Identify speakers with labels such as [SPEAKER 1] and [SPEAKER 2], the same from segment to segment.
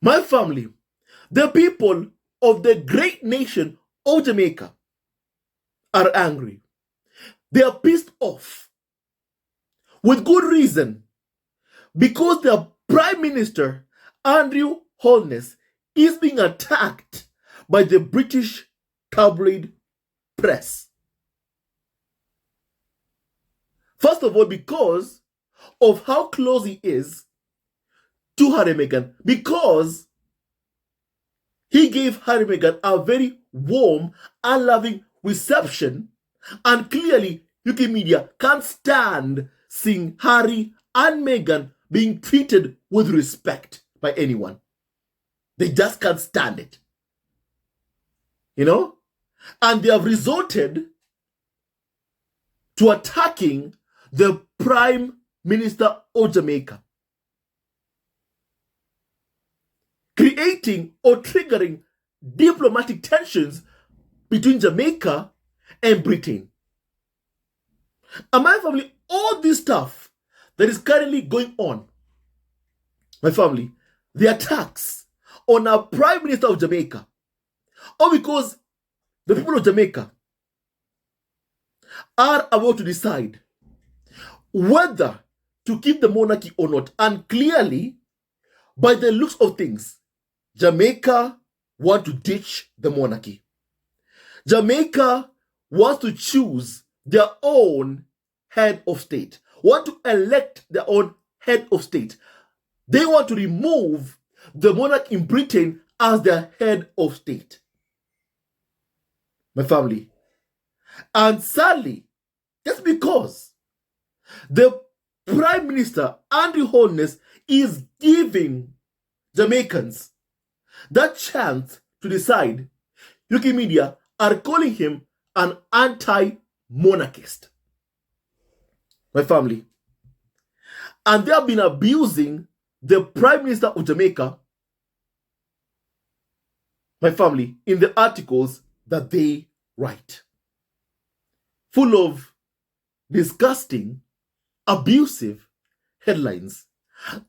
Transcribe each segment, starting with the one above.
[SPEAKER 1] My family, the people of the great nation of Jamaica are angry. They are pissed off with good reason because their Prime Minister, Andrew Holness, is being attacked by the British tabloid press. First of all, because of how close he is to Harry&Meghan, because he gave Harry&Meghan a very warm and loving reception, and clearly UK media can't stand seeing Harry and Meghan being treated with respect by anyone. They just can't stand it. You know? And they have resorted to attacking the Prime Minister of Jamaica, creating or triggering diplomatic tensions between Jamaica and Britain. And my family, all this stuff that is currently going on, my family, the attacks on our Prime Minister of Jamaica, all because the people of Jamaica are about to decide whether to keep the monarchy or not. And clearly, by the looks of things, Jamaica want to ditch the monarchy. Jamaica wants to choose their own head of state, want to elect their own head of state. They want to remove the monarch in Britain as their head of state. My family. And sadly, just because the Prime Minister, Andrew Holness, is giving Jamaicans that chance to decide, UK media are calling him an anti-monarchist. My family. And they have been abusing the Prime Minister of Jamaica, my family, in the articles that they write. Full of disgusting, abusive headlines.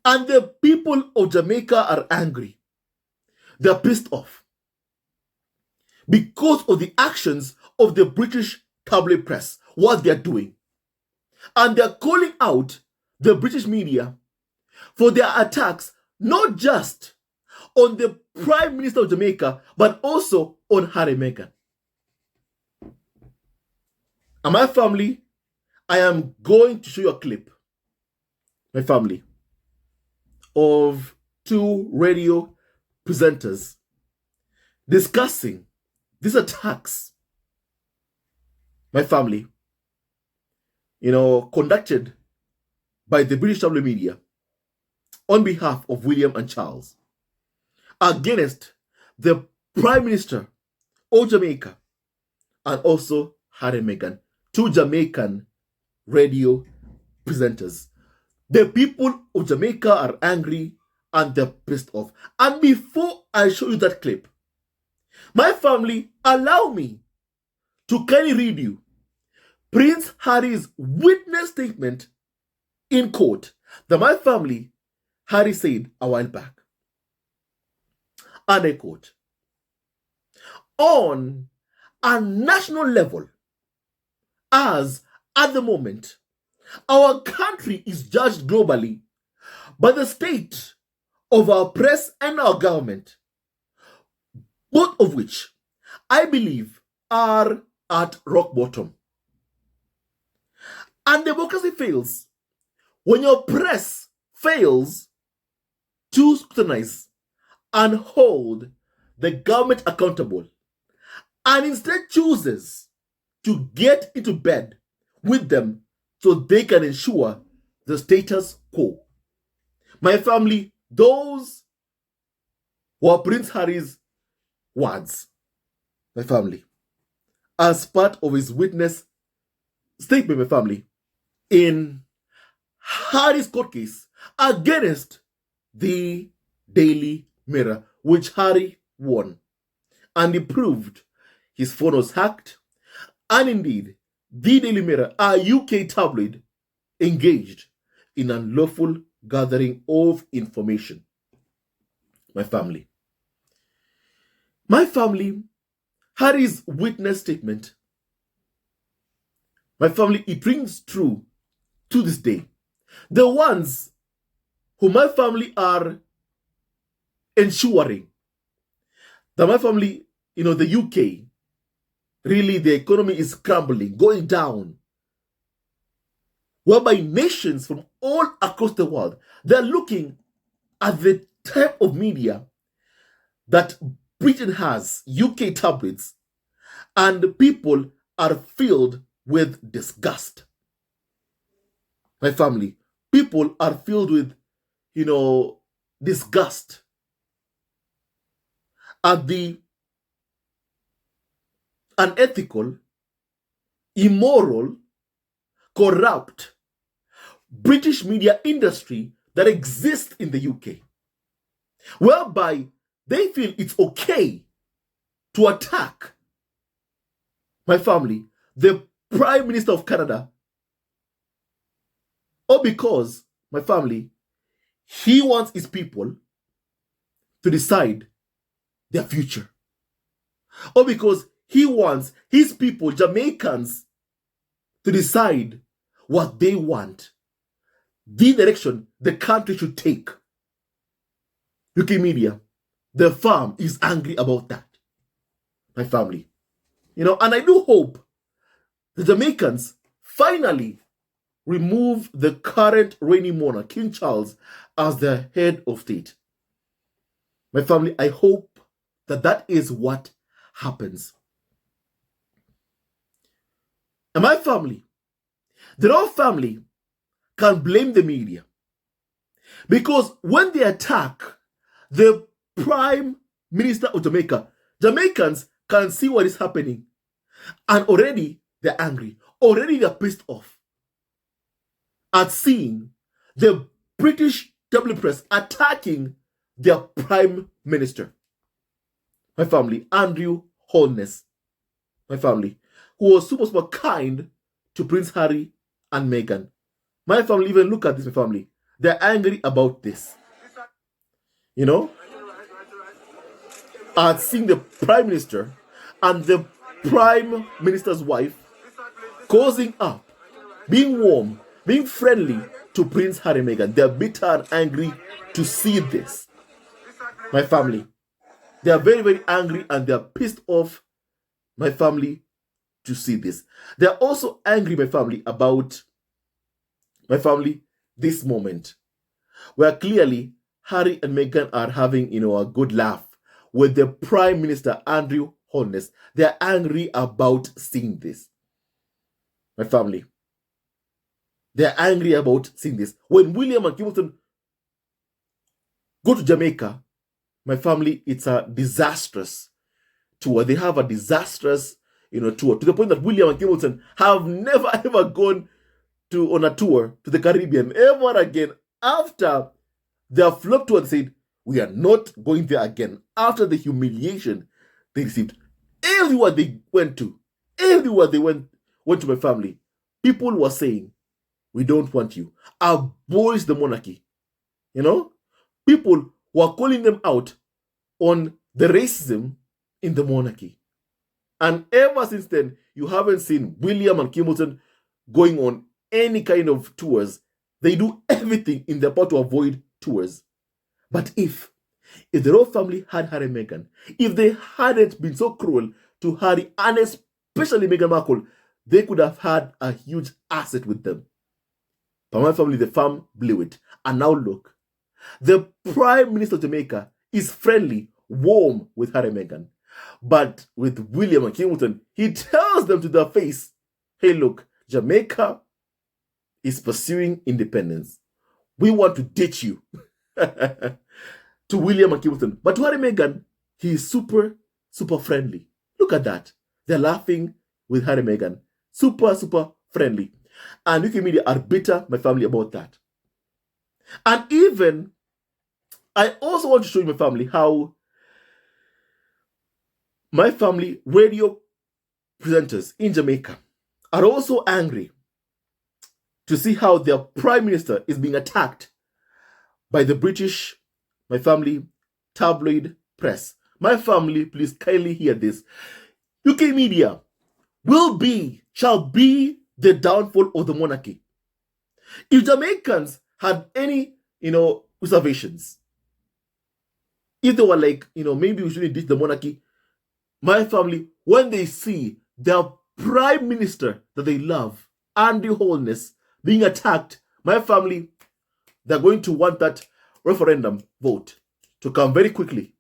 [SPEAKER 1] And the people of Jamaica are angry. They're pissed off because of the actions of the British tabloid press, what they're doing. And they're calling out the British media for their attacks, not just on the Prime Minister of Jamaica, but also on Harry&Meghan. And my family, I am going to show you a clip, my family, of two radio presenters discussing these attacks, my family, conducted by the British tabloid media on behalf of William and Charles against the Prime Minister of Jamaica and also Harry&Meghan, two Jamaican radio presenters. The people of Jamaica are angry and they're pissed off. And before I show you that clip, my family, allow me to kindly read you Prince Harry's witness statement in court that my family, Harry, said a while back. And I quote, "On a national level, as at the moment, our country is judged globally by the state of our press and our government, both of which I believe are at rock bottom. And democracy fails when your press fails to scrutinize and hold the government accountable and instead chooses to get into bed with them so they can ensure the status quo." My family, those were Prince Harry's words, my family, as part of his witness statement, my family, in Harry's court case against the Daily Mirror, which Harry won. And he proved his phone was hacked. And indeed, the Daily Mirror, a UK tabloid, engaged in unlawful gathering of information. my family. My family, Harry's witness statement, my family, it rings true to this day. The ones who my family are ensuring that my family, the UK, really the economy is crumbling, going down, whereby nations from all across the world, they're looking at the type of media that Britain has, UK tabloids, and people are filled with disgust. My family, people are filled with, disgust at the unethical, immoral, corrupt British media industry that exists in the UK, whereby they feel it's okay to attack my family, the Prime Minister of Canada, or because my family, he wants his people to decide their future, or because he wants his people, Jamaicans, to decide what they want, the direction the country should take. UK media, the farm is angry about that. My family. And I do hope the Jamaicans finally remove the current reigning monarch, King Charles, as the head of state. My family, I hope that is what happens. And my family, the royal family, can blame the media. Because when they attack the Prime Minister of Jamaica, Jamaicans can see what is happening. And already they're angry. Already they're pissed off at seeing the British tabloid press attacking their Prime Minister. My family, Andrew Holness. My family, who was super, super kind to Prince Harry and Meghan. My family, even look at this, my family. They're angry about this. At seeing the Prime Minister and the Prime Minister's wife causing up, being warm, being friendly to Prince Harry and Meghan. They're bitter and angry to see this. My family, they are very, very angry and they're pissed off, my family, to see this. They're also angry, my family, about, my family, this moment, where clearly Harry and Meghan are having, a good laugh with the Prime Minister, Andrew Holness. They're angry about seeing this. My family, they're angry about seeing this. When William and Hamilton go to Jamaica, my family, it's a disastrous tour. They have a disastrous, tour, to the point that William and Hamilton have never ever gone on a tour to the Caribbean ever again. After their flop tour, they said, we are not going there again. After the humiliation they received, everywhere they went to, everywhere they went to my family, people were saying, we don't want you. Abolish the monarchy. People were calling them out on the racism in the monarchy. And ever since then, you haven't seen William and Hamilton going on any kind of tours. They do everything in their power to avoid tours. But if the royal family had Harry and Meghan, if they hadn't been so cruel to Harry and especially Meghan Markle, they could have had a huge asset with them. But my family, the farm blew it. And now look, the Prime Minister of Jamaica is friendly, warm with Harry and Meghan. But with William and Hamilton, he tells them to their face, hey, look, Jamaica is pursuing independence. We want to ditch you. To William and Hamilton. But to Harry and Meghan, he is super, super friendly. Look at that. They're laughing with Harry and Meghan. Super, super friendly. And UK media are bitter, my family, about that. And even, I also want to show you, my family, how my family radio presenters in Jamaica are also angry to see how their Prime Minister is being attacked by the British, my family, tabloid press. My family, please kindly hear this. UK media shall be the downfall of the monarchy. If Jamaicans had any, reservations, if they were like, maybe we shouldn't ditch the monarchy, my family, when they see their prime minister that they love, Andy Holness, being attacked, my family, they're going to want that referendum vote to come very quickly.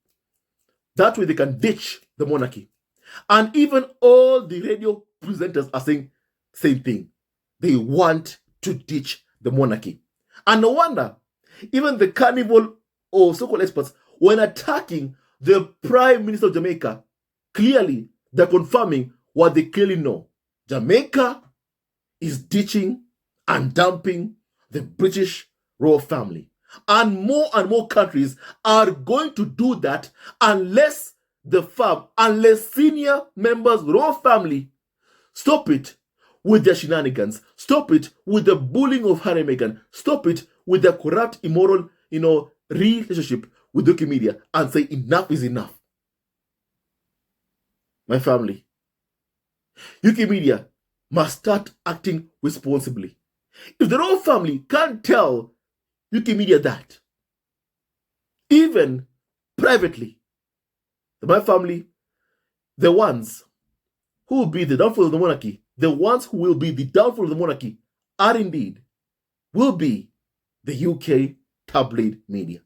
[SPEAKER 1] That way they can ditch the monarchy. And even all the radio presenters are saying the same thing. They want to ditch the monarchy. And no wonder, even the carnival or so-called experts, when attacking the Prime Minister of Jamaica, clearly they're confirming what they clearly know. Jamaica is ditching and dumping the British royal family. And more countries are going to do that unless senior members of the royal family stop it with their shenanigans, stop it with the bullying of Harry and Meghan, stop it with their corrupt, immoral, relationship with the media, and say enough is enough. My family, UK media must start acting responsibly. If the royal family can't tell UK media that, even privately, my family, the ones who will be the downfall of the monarchy, are indeed, will be the UK tabloid media.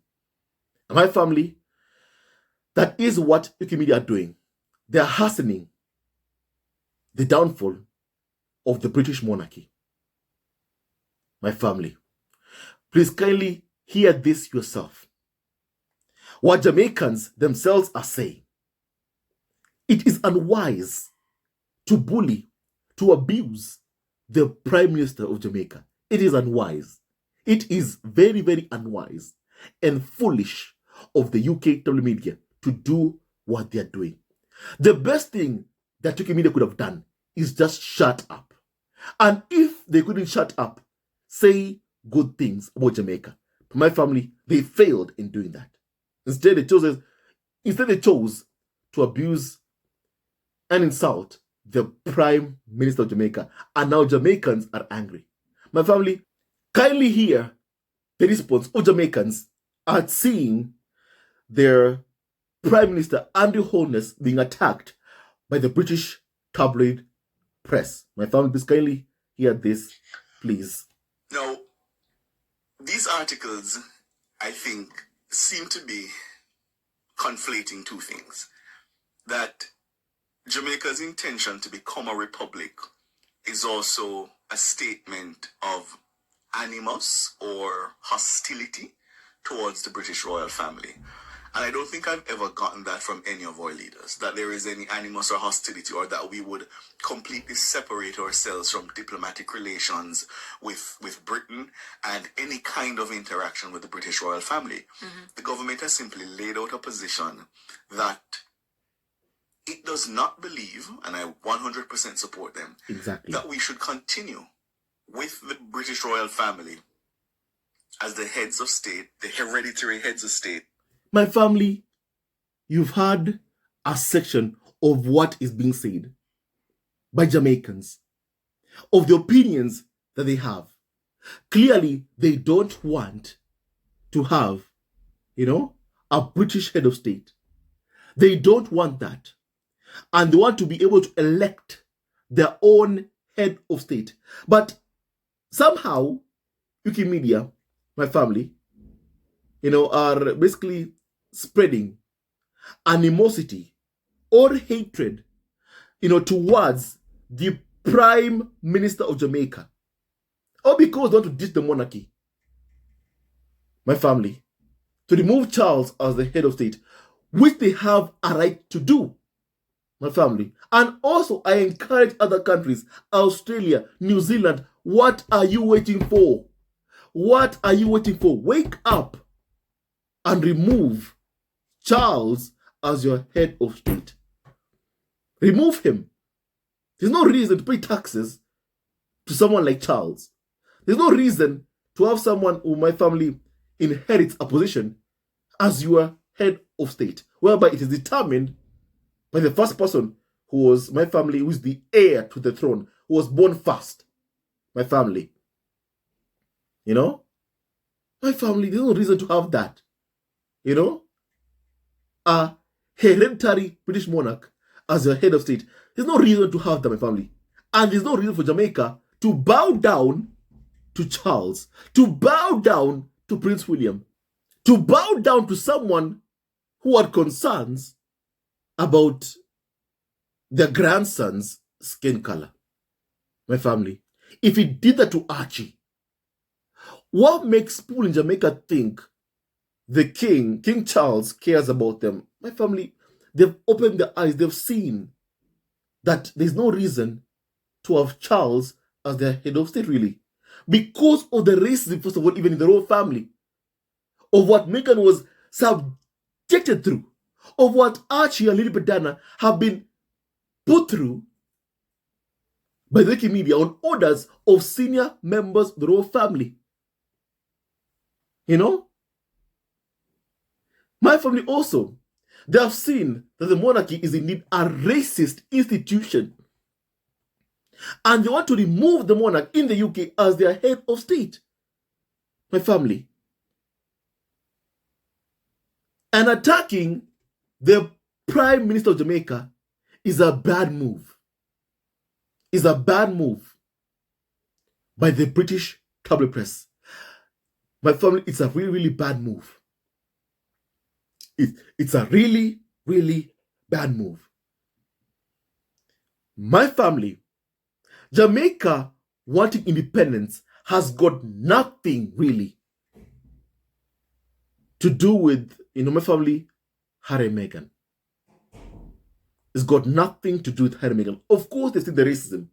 [SPEAKER 1] And my family, that is what UK media are doing. They are hastening the downfall of the British monarchy. My family, please kindly hear this yourself. What Jamaicans themselves are saying. It is unwise to bully, to abuse the Prime Minister of Jamaica. It is unwise. It is very, very unwise and foolish of the UK tabloid media to do what they are doing. The best thing that UK media could have done is just shut up. And if they couldn't shut up, say good things about Jamaica. My family, they failed in doing that. Instead, they chose to abuse and insult the Prime Minister of Jamaica. And now Jamaicans are angry. My family, kindly hear the response of Jamaicans at seeing their Prime Minister, Andrew Holness, being attacked by the British tabloid press. My family, please kindly hear this, please.
[SPEAKER 2] Now, these articles, I think, seem to be conflating two things. That Jamaica's intention to become a republic is also a statement of animus or hostility towards the British royal family. And I don't think I've ever gotten that from any of our leaders, that there is any animus or hostility, or that we would completely separate ourselves from diplomatic relations with Britain and any kind of interaction with the British royal family. Mm-hmm. The government has simply laid out a position that it does not believe, and I 100% support them,
[SPEAKER 1] exactly,
[SPEAKER 2] that we should continue with the British royal family as the heads of state, the hereditary heads of state.
[SPEAKER 1] My family, you've heard a section of what is being said by Jamaicans, of the opinions that they have. Clearly, they don't want to have, a British head of state. They don't want that. And they want to be able to elect their own head of state. But somehow, UK media, my family, are basically spreading animosity or hatred, towards the Prime Minister of Jamaica. All because they want to ditch the monarchy. My family, to remove Charles as the head of state, which they have a right to do. My family. And also, I encourage other countries, Australia, New Zealand, what are you waiting for? What are you waiting for? Wake up and remove Charles as your head of state. Remove him. There's no reason to pay taxes to someone like Charles. There's no reason to have someone who my family inherits a position as your head of state, whereby it is determined by the first person who was my family, who is the heir to the throne, who was born first. My family. You know? My family, there's no reason to have that. You know? A hereditary British monarch as your head of state. There's no reason to have that, my family. And there's no reason for Jamaica to bow down to Charles, to bow down to Prince William, to bow down to someone who had concerns about their grandson's skin color. My family. If he did that to Archie, what makes people in Jamaica think the King Charles, cares about them? My family, they've opened their eyes. They've seen that there's no reason to have Charles as their head of state, really. Because of the racism, first of all, even in their own family, of what Meghan was subjected through, of what Archie and Lady Diana have been put through by the Wiki media on orders of senior members of the royal family. You know? My family also, they have seen that the monarchy is indeed a racist institution. And they want to remove the monarch in the UK as their head of state. My family. And attacking the Prime Minister of Jamaica is a bad move. Is a bad move by the British tabloid press. My family, it's a really, really bad move. It's a really, really bad move. My family, Jamaica wanting independence has got nothing really to do with, my family, Harry and Meghan. It's got nothing to do with Harry and Meghan. Of course, they see the racism.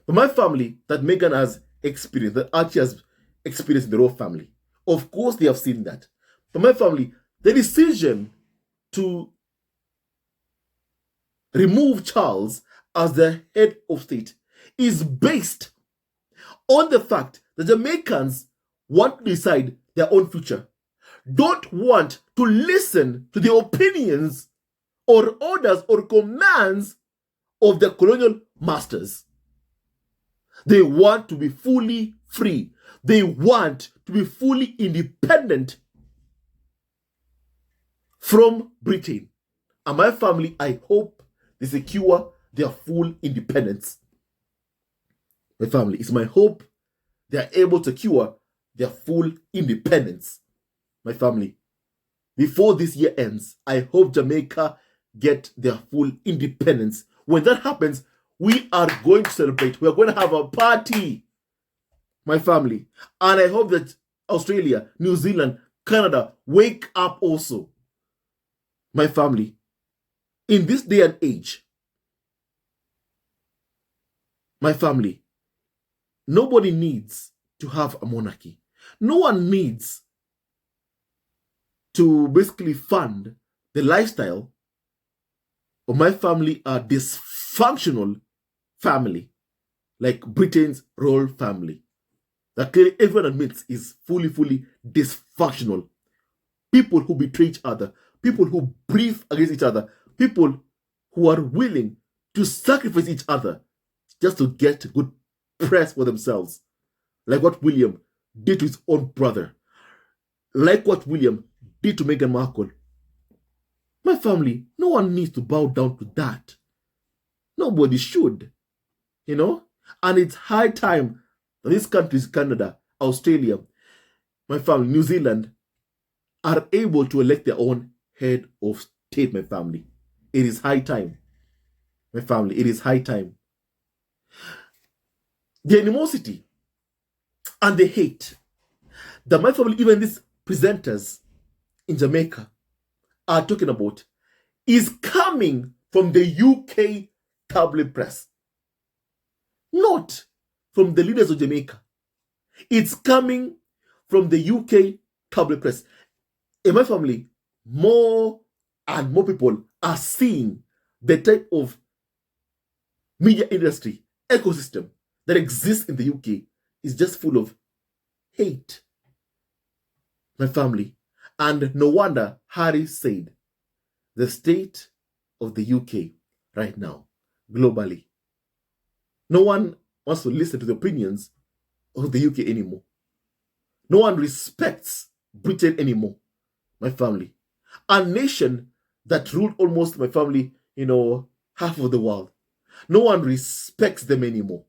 [SPEAKER 1] But my family, that Meghan has experienced, that Archie has experienced in the royal family, of course they have seen that. But my family, the decision to remove Charles as the head of state is based on the fact that Jamaicans want to decide their own future, don't want to listen to the opinions or orders or commands of their colonial masters. They want to be fully free. They want to be fully independent from Britain. And my family, I hope they secure their full independence. My family, it's my hope they are able to secure their full independence. My family, before this year ends, I hope Jamaica get their full independence. When that happens, we are going to celebrate. We are going to have a party. My family. And I hope that Australia, New Zealand, Canada wake up also. My family. In this day and age, my family, nobody needs to have a monarchy. No one needs to basically fund the lifestyle of my family, a dysfunctional family, like Britain's royal family. That clearly everyone admits is fully dysfunctional. People who betray each other, people who breathe against each other, people who are willing to sacrifice each other just to get good press for themselves. Like what William did to his own brother. Like what William did to Meghan Markle. My family, no one needs to bow down to that. Nobody should. And it's high time that these countries, Canada, Australia, my family, New Zealand, are able to elect their own head of state, my family. It is high time. My family, it is high time. The animosity and the hate that my family, even these presenters in Jamaica, are talking about is coming from the UK tabloid press, not from the leaders of Jamaica. It's coming from the UK tabloid press. In my family, more and more people are seeing the type of media industry ecosystem that exists in the UK is just full of hate. My family. And no wonder Harry said, the state of the UK right now, globally, no one wants to listen to the opinions of the UK anymore. No one respects Britain anymore, my family. A nation that ruled almost, my family, half of the world. No one respects them anymore.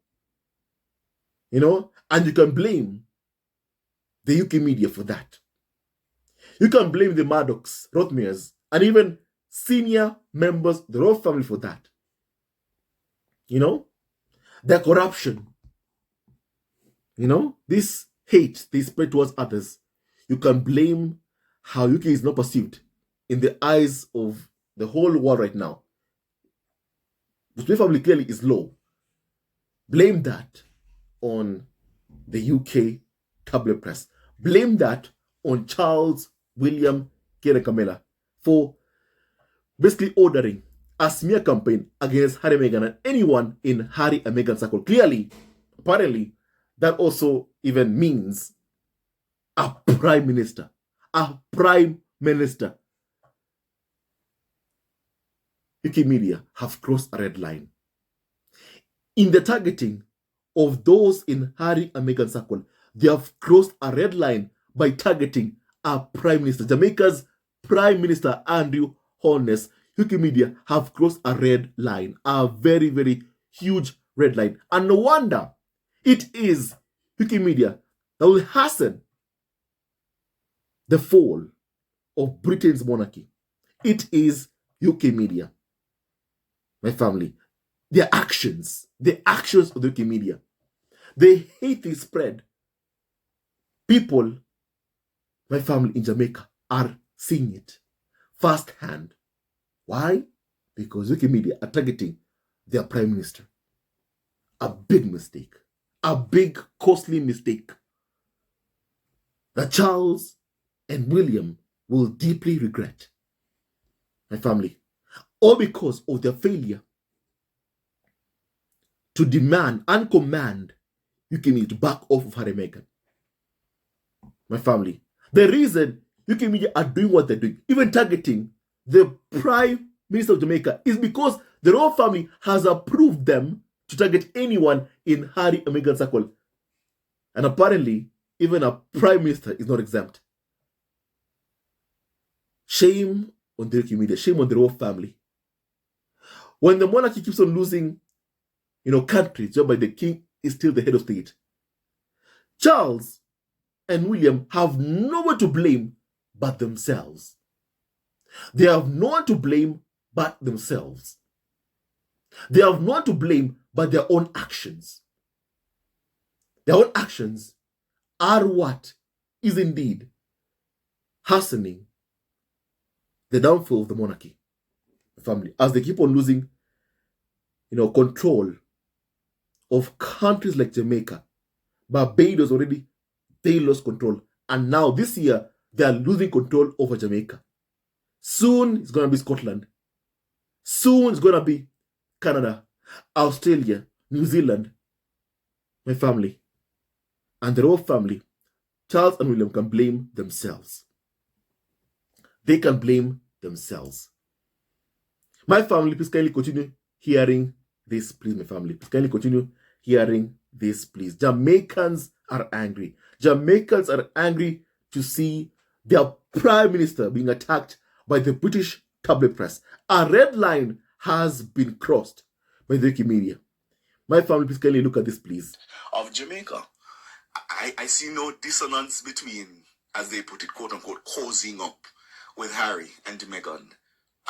[SPEAKER 1] And you can blame the UK media for that. You can blame the Murdochs, Rothmers, and even senior members of the royal family for that. Their corruption. This hate they spread towards others. You can blame how UK is not perceived in the eyes of the whole world right now. The royal family clearly is low. Blame that on the UK tabloid press. Blame that on Charles, William, Kate and Camilla for basically ordering a smear campaign against Harry and Meghan and anyone in Harry and Meghan circle. Clearly, apparently, that also even means a prime minister. A prime minister. UK media have crossed a red line. In the targeting of those in Harry and Meghan circle, they have crossed a red line by targeting a prime minister. Jamaica's Prime Minister Andrew Holness. UK media have crossed a red line, a very, very huge red line. And no wonder it is UK media that will hasten the fall of Britain's monarchy. It is UK media, my family. The actions of the UK media, the hate they spread. People, my family in Jamaica, are seeing it firsthand. Why? Because UK media are targeting their prime minister. A big mistake. A big, costly mistake that Charles and William will deeply regret. My family. All because of their failure to demand and command UK media to back off of Harry and Meghan. My family. The reason UK media are doing what they're doing, even targeting the Prime Minister of Jamaica, is because the royal family has approved them to target anyone in Harry and Meghan circle. And apparently, even a Prime Minister is not exempt. Shame on the UK media, shame on the royal family. When the monarchy keeps on losing, countries, whereby the king is still the head of state, Charles and William have no one to blame but themselves. They have no one to blame but themselves. They have no one to blame but their own actions. Their own actions are what is indeed hastening the downfall of the monarchy, the family, as they keep on losing, control of countries like Jamaica. Barbados already, they lost control. And now this year, they are losing control over Jamaica. Soon it's going to be Scotland. Soon it's going to be Canada, Australia, New Zealand. My family. And the royal family, Charles and William, can blame themselves. They can blame themselves. My family, please kindly continue hearing this, please, my family. Please kindly continue hearing this, please. Jamaicans are angry. Jamaicans are angry to see their prime minister being attacked by the British tabloid press. A red line has been crossed by the UK media. My family, please kindly look at this, please.
[SPEAKER 2] Of Jamaica, I see no dissonance between, as they put it, quote unquote, cozying up with Harry and Meghan.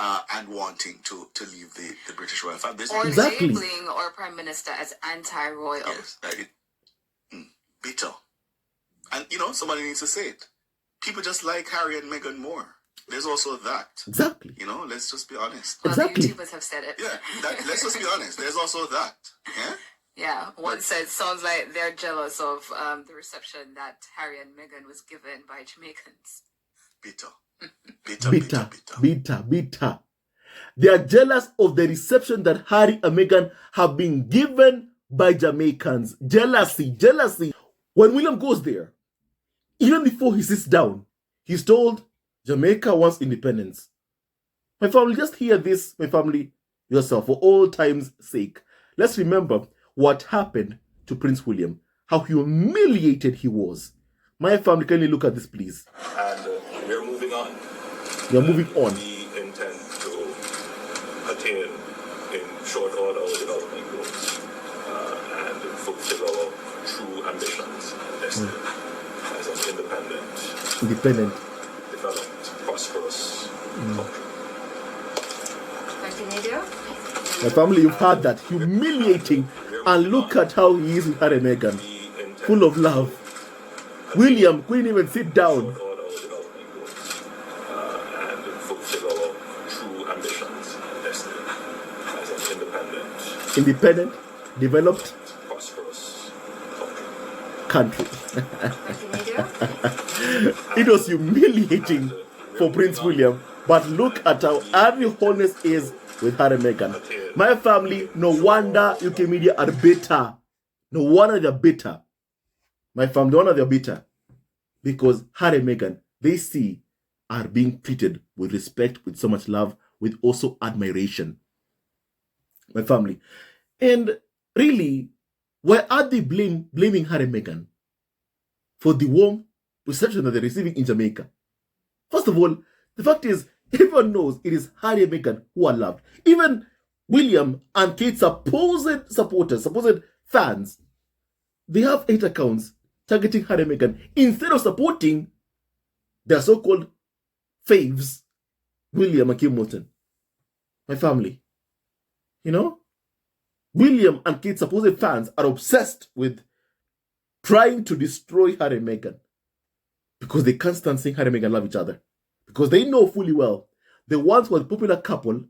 [SPEAKER 2] And wanting to leave the British royal family.
[SPEAKER 3] Or
[SPEAKER 1] exactly.
[SPEAKER 3] labeling our Prime Minister as anti-royal.
[SPEAKER 2] Yes, bitter. And, somebody needs to say it. People just like Harry and Meghan more. There's also that.
[SPEAKER 1] Exactly.
[SPEAKER 2] Let's just be honest.
[SPEAKER 3] Well,
[SPEAKER 1] exactly.
[SPEAKER 3] the YouTubers have said it.
[SPEAKER 2] Yeah, let's just be honest. There's also that. Yeah?
[SPEAKER 3] Yeah, one said, sounds like they're jealous of the reception that Harry and Meghan was given by Jamaicans.
[SPEAKER 2] Bitter.
[SPEAKER 1] Bitter. They are jealous of the reception that Harry and Meghan have been given by Jamaicans. Jealousy. When William goes there, even before he sits down, he's told Jamaica wants independence. My family, just hear this, my family, yourself, for all time's sake. Let's remember what happened to Prince William, how humiliated he was. My family, can you look at this, please?
[SPEAKER 2] And we're moving on.
[SPEAKER 1] We are moving on.
[SPEAKER 2] We intend to attain in short order our development goals and fulfill our true ambitions and destiny as an independent, developed, prosperous country.
[SPEAKER 3] Continue.
[SPEAKER 1] My family, you've heard that. Humiliating. And look at how he is with Harry&Meghan. Full of love. William couldn't even sit down.
[SPEAKER 2] And fulfill our true ambitions and destiny as an
[SPEAKER 1] independent, developed
[SPEAKER 2] prosperous
[SPEAKER 1] country. It was humiliating for Prince William, but look at how Holness is with Harry&Meghan. My family, no wonder UK media are bitter. No wonder they're bitter. My family, no wonder they're bitter. Because Harry&Meghan, they see, are being treated with respect, with so much love, with also admiration. My family. And really, why are they blaming Harry&Meghan for the warm reception that they're receiving in Jamaica? First of all, the fact is, everyone knows it is Harry&Meghan who are loved. Even William and Kate's supposed supporters, supposed fans, they have 8 accounts targeting Harry&Meghan instead of supporting their so-called faves, William and Kim Moulton. My family. You know? William and Kate's supposed fans are obsessed with trying to destroy Harry&Meghan because they can't stand seeing Harry&Meghan love each other. Because they know fully well the ones who are the popular couple,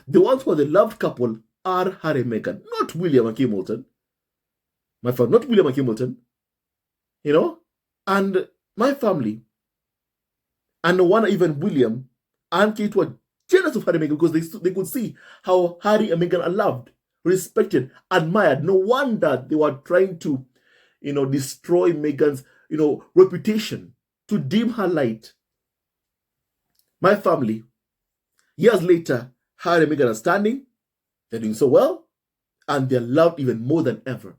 [SPEAKER 1] the ones who are the loved couple are Harry&Meghan, not William and Kim Moulton. My family, not William and Kim Moulton. You know? And my family, and no one, even William and Kate, were jealous of Harry&Meghan because they could see how Harry&Meghan are loved, respected, admired. No wonder they were trying to, destroy Meghan's, reputation, to dim her light. My family, years later, Harry&Meghan are standing, they're doing so well, and they're loved even more than ever.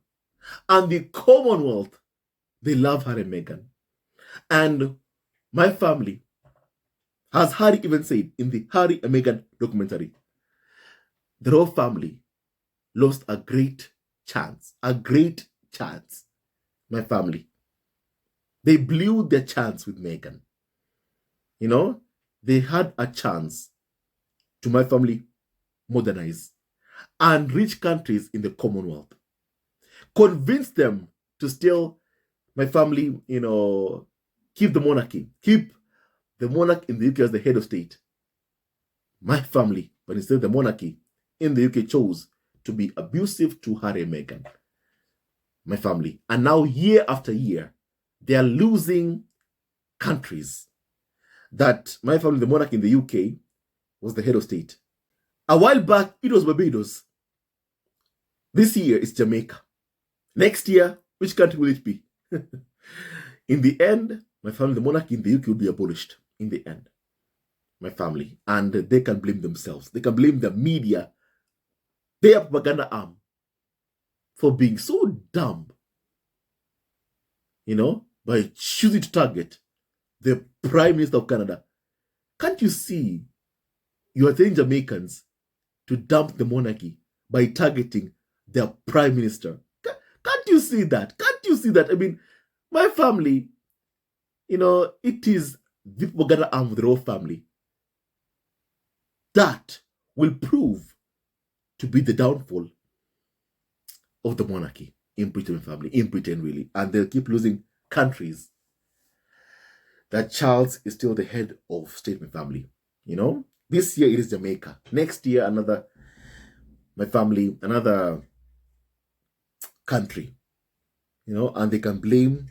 [SPEAKER 1] And the Commonwealth, they love Harry&Meghan. And my family, as Harry even said in the Harry&Meghan documentary, the royal family lost a great chance. A great chance. My family. They blew their chance with Meghan. They had a chance to, my family, modernize and reach countries in the Commonwealth. Convince them to still, my family, keep the monarchy. Keep the monarch in the UK as the head of state. My family, but instead the monarchy in the UK chose to be abusive to Harry&Meghan. My family. And now year after year, they are losing countries that my family, the monarch in the UK, was the head of state. A while back, it was Barbados. This year, it's Jamaica. Next year, which country will it be? In the end, my family, the monarchy in the UK will be abolished. In the end, my family. And they can blame themselves. They can blame the media, their propaganda arm, for being so dumb, by choosing to target the Prime Minister of Canada. Can't you see you are telling Jamaicans to dump the monarchy by targeting their Prime Minister? Can't you see that? Can't you see that? I mean, my family, it is the propaganda arm of the royal family that will prove to be the downfall of the monarchy in Britain, family, in Britain, really. And they'll keep losing countries. That Charles is still the head of state, my family. This year it is Jamaica. Next year, another country. And they can blame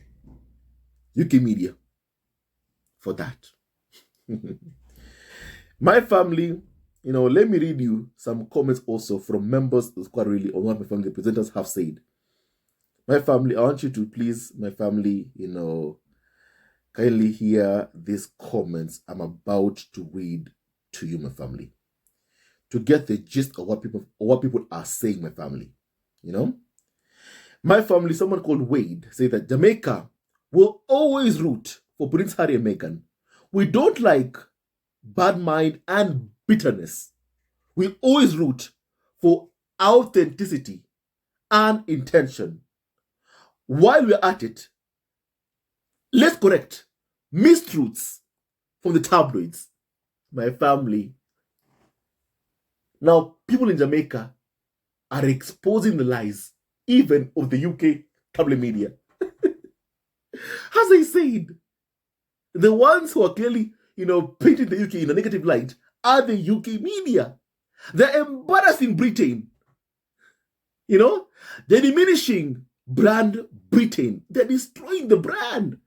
[SPEAKER 1] UK media for that. My family, let me read you some comments also from members of the squad, really, on what my family, the presenters, have said. My family, I want you to please, my family, Kindly hear these comments I'm about to read to you, my family, to get the gist of what people are saying, my family. You know, my family, someone called Wade, say that Jamaica will always root for Prince Harry and Meghan. We don't like bad mind and bitterness. We always root for authenticity and intention. While we're at it, let's correct mistruths from the tabloids. My family. Now, people in Jamaica are exposing the lies, even of the UK tabloid media. As I said, the ones who are clearly, painting the UK in a negative light are the UK media. They're embarrassing Britain. They're diminishing brand Britain. They're destroying the brand.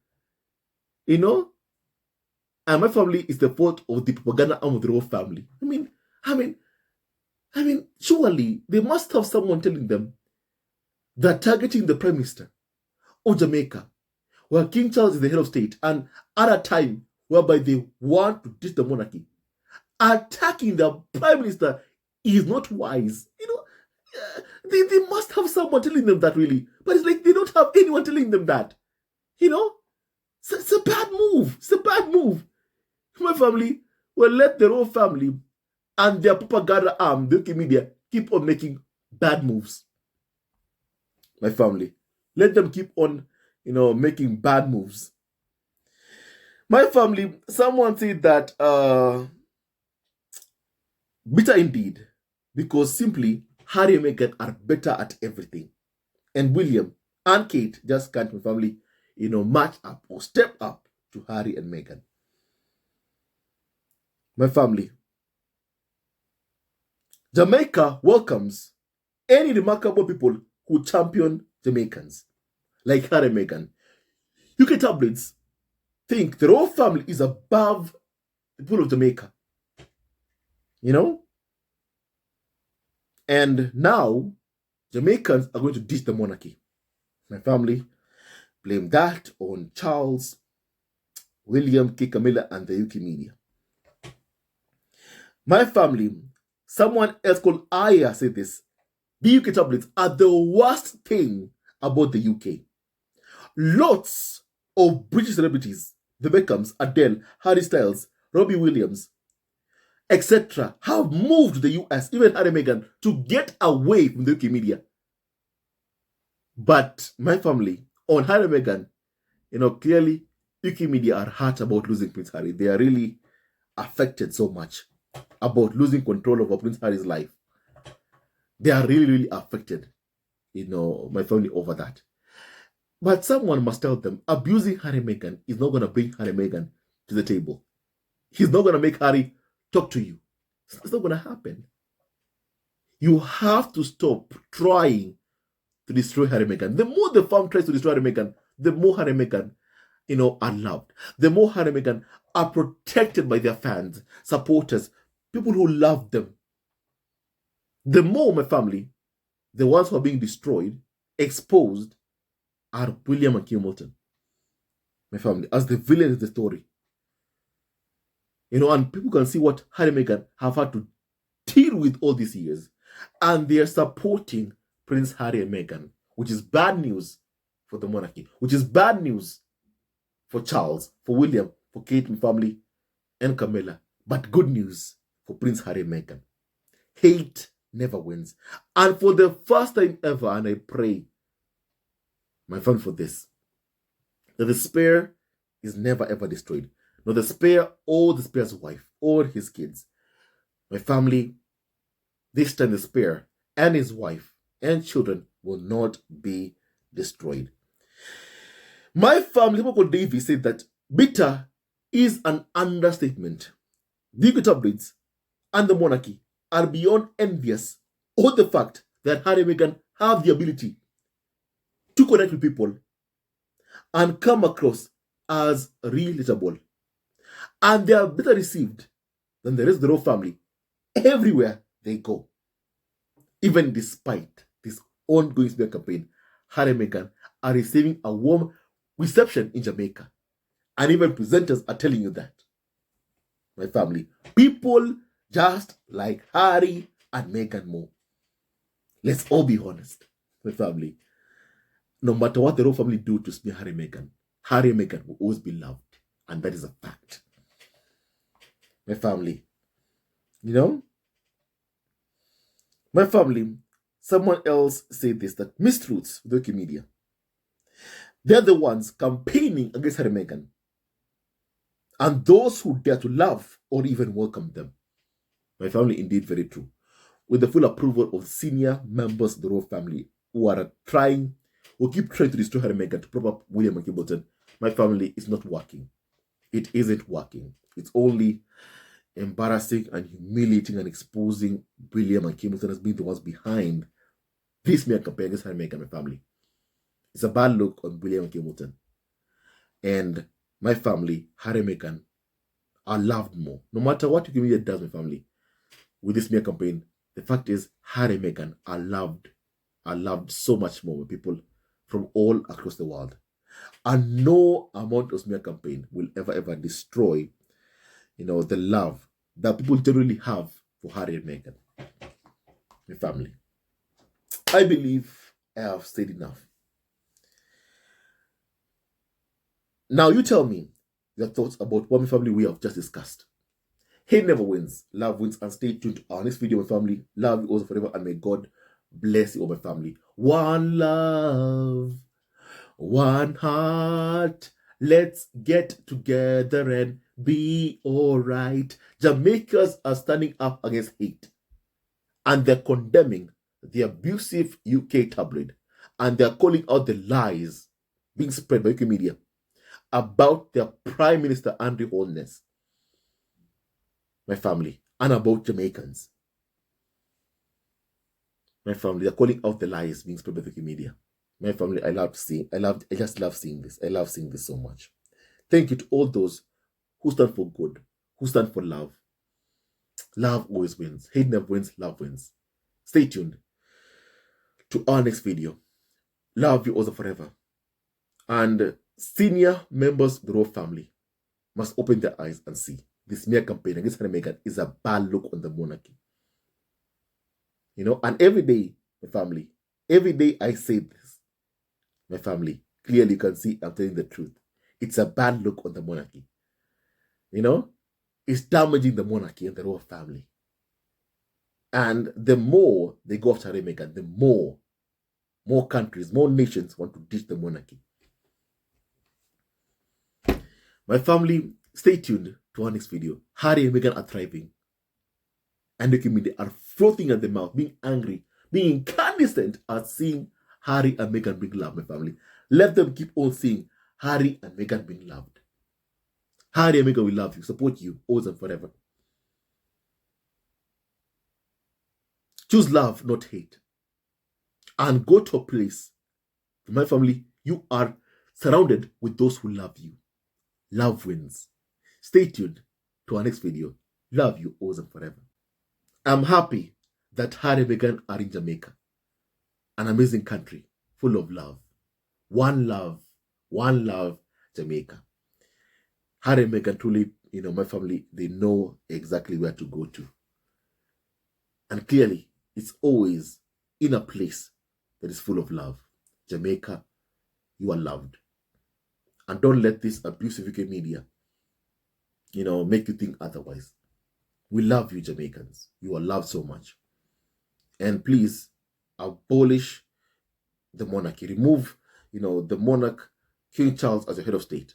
[SPEAKER 1] And my family is the fault of the propaganda arm of the royal family. I mean, surely they must have someone telling them that targeting the Prime Minister of Jamaica, where King Charles is the head of state, and at a time whereby they want to ditch the monarchy, attacking the Prime Minister is not wise. They must have someone telling them that, really. But it's like they don't have anyone telling them that. It's a bad move. It's a bad move. My family will let their own family and their propaganda arm, the UK media, keep on making bad moves. My family, let them keep on, making bad moves. My family, someone said that bitter indeed, because simply Harry and Meghan are better at everything, and William and Kate just can't, my family, match up or step up to Harry and Meghan. My family, Jamaica welcomes any remarkable people who champion Jamaicans, like Harry and Meghan. UK tabloids think the royal family is above the people of Jamaica. And now, Jamaicans are going to ditch the monarchy. My family blame that on Charles, William, Kate, Camilla, and the UK media. My family, someone else called Aya said this. The UK tabloids are the worst thing about the UK. Lots of British celebrities, the Beckhams, Adele, Harry Styles, Robbie Williams, etc., have moved to the US, even Harry and Meghan, to get away from the UK media. But my family, on Harry and Meghan, clearly UK media are hurt about losing Prince Harry. They are really affected so much about losing control over Prince Harry's life. They are really, really affected, my family, over that. But someone must tell them abusing Harry and Meghan is not going to bring Harry and Meghan to the table. He's not going to make Harry talk to you. It's not going to happen. You have to stop trying to destroy Harry and Meghan. The more the farm tries to destroy Harry and Meghan, the more Harry and Meghan, are loved. The more Harry and Meghan are protected by their fans, supporters, people who love them. The more, my family, the ones who are being destroyed, exposed, are William and Kim Moulton. My family, as the villain of the story. And people can see what Harry and Meghan have had to deal with all these years. And they are supporting Prince Harry and Meghan, which is bad news for the monarchy, which is bad news for Charles, for William, for Kate and family, and Camilla. But good news for Prince Harry and Meghan. Hate never wins. And for the first time ever, and I pray, my friend, for this, that the spare is never ever destroyed. Not the spare or the spare's wife or his kids. My family, this time the spare and his wife and children will not be destroyed. My family, people called Davy, said that bitter is an understatement. The UK tabloids and the monarchy are beyond envious of the fact that Harry and Meghan have the ability to connect with people and come across as relatable. And they are better received than the rest of the royal family everywhere they go. Even despite this ongoing smear campaign, Harry and Meghan are receiving a warm reception in Jamaica. And even presenters are telling you that. My family. People just like Harry and Meghan more. Let's all be honest. My family. No matter what the royal family do to smear Harry and Meghan will always be loved. And that is a fact. My family. You know? My family. Someone else said this, that mistruths with Wikimedia. They're the ones campaigning against Harry and Meghan. And those who dare to love or even welcome them. My family, indeed, very true. With the full approval of senior members of the royal family who keep trying to destroy Harry and Meghan to prop up William and Kate, my family is not working. It isn't working. It's only embarrassing and humiliating and exposing William and Kate as being the ones behind this mere campaign against Harry and Meghan, my family. It's a bad look on William and Kate. And my family, Harry and Meghan, are loved more. No matter what Wikimedia does, my family, with this mere campaign, the fact is Harry and Meghan are loved so much more by people from all across the world. And no amount of smear campaign will ever destroy, the love that people generally have for Harry and Meghan. My family. I believe I have said enough. Now you tell me your thoughts about what my family we have just discussed. Hate never wins, love wins, and stay tuned to our next video, my family. Love you also forever, and may God bless you all, my family. One love, one heart. Let's get together and be alright. Jamaicans are standing up against hate, and they're condemning the abusive UK tabloid, and they're calling out the lies being spread by Wikimedia about their Prime Minister Andrew Holness, my family, and about Jamaicans. My family, they're calling out the lies being spread by Wikimedia. My family, I just love seeing this. I love seeing this so much. Thank you to all those who stand for good, who stand for love. Love always wins. Hate never wins, love wins. Stay tuned to our next video. Love you also forever. And senior members of the royal family must open their eyes and see this smear campaign against Harry and Meghan is a bad look on the monarchy. And every day, my family, every day I say this, my family, clearly you can see I'm telling the truth. It's a bad look on the monarchy. It's damaging the monarchy and the royal family. And the more they go after Harry and Meghan, the more countries, more nations want to ditch the monarchy. My family, stay tuned to our next video. Harry and Meghan are thriving. And the community are frothing at the mouth, being angry, being incandescent at seeing Harry and Meghan being loved, my family. Let them keep on seeing Harry and Meghan being loved. Harry and Meghan will love you, support you, always and forever. Choose love, not hate. And go to a place, my family, you are surrounded with those who love you. Love wins. Stay tuned to our next video. Love you always and forever. I'm happy that Harry and Meghan are in Jamaica. An amazing country full of love. One love, Jamaica. Harry and Meghan truly, my family, they know exactly where to go to. And clearly, it's always in a place that is full of love. Jamaica, you are loved. And don't let this abusive UK media, make you think otherwise. We love you, Jamaicans. You are loved so much. And please, abolish the monarchy. Remove, the monarch, King Charles, as your head of state.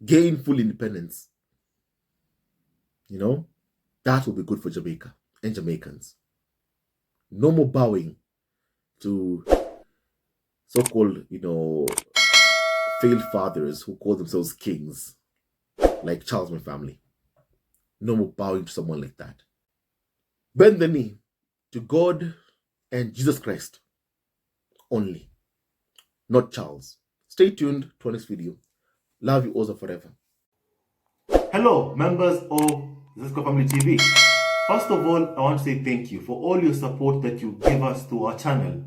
[SPEAKER 1] Gain full independence. That will be good for Jamaica and Jamaicans. No more bowing to so-called, failed fathers who call themselves kings, like Charles, my family. No more bowing to someone like that. Bend the knee to God and Jesus Christ only, not Charles. Stay tuned to our next video. Love you also forever. Hello, members of Zesco Family TV. First of all, I want to say thank you for all your support that you give us to our channel.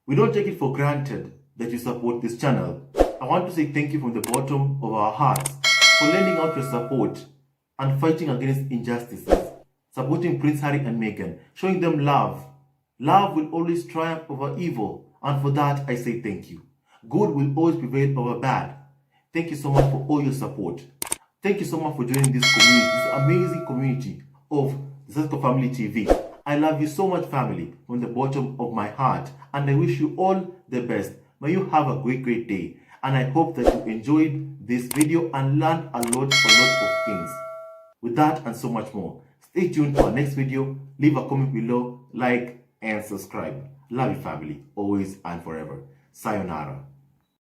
[SPEAKER 1] We don't take it for granted that you support this channel. I want to say thank you from the bottom of our hearts for lending out your support and fighting against injustices, supporting Prince Harry and Meghan, showing them love. Love will always triumph over evil, and for that I say thank you. Good will always prevail over bad. Thank you so much for all your support. Thank you so much for joining this community, this amazing community of the Sesko Family TV. I love you so much, family, from the bottom of my heart, and I wish you all the best. May you have a great day, and I hope that you enjoyed this video and learned a lot of things. With that and so much more, stay tuned for our next video. Leave a comment below, like, and subscribe. Love you, family, always and forever. Sayonara.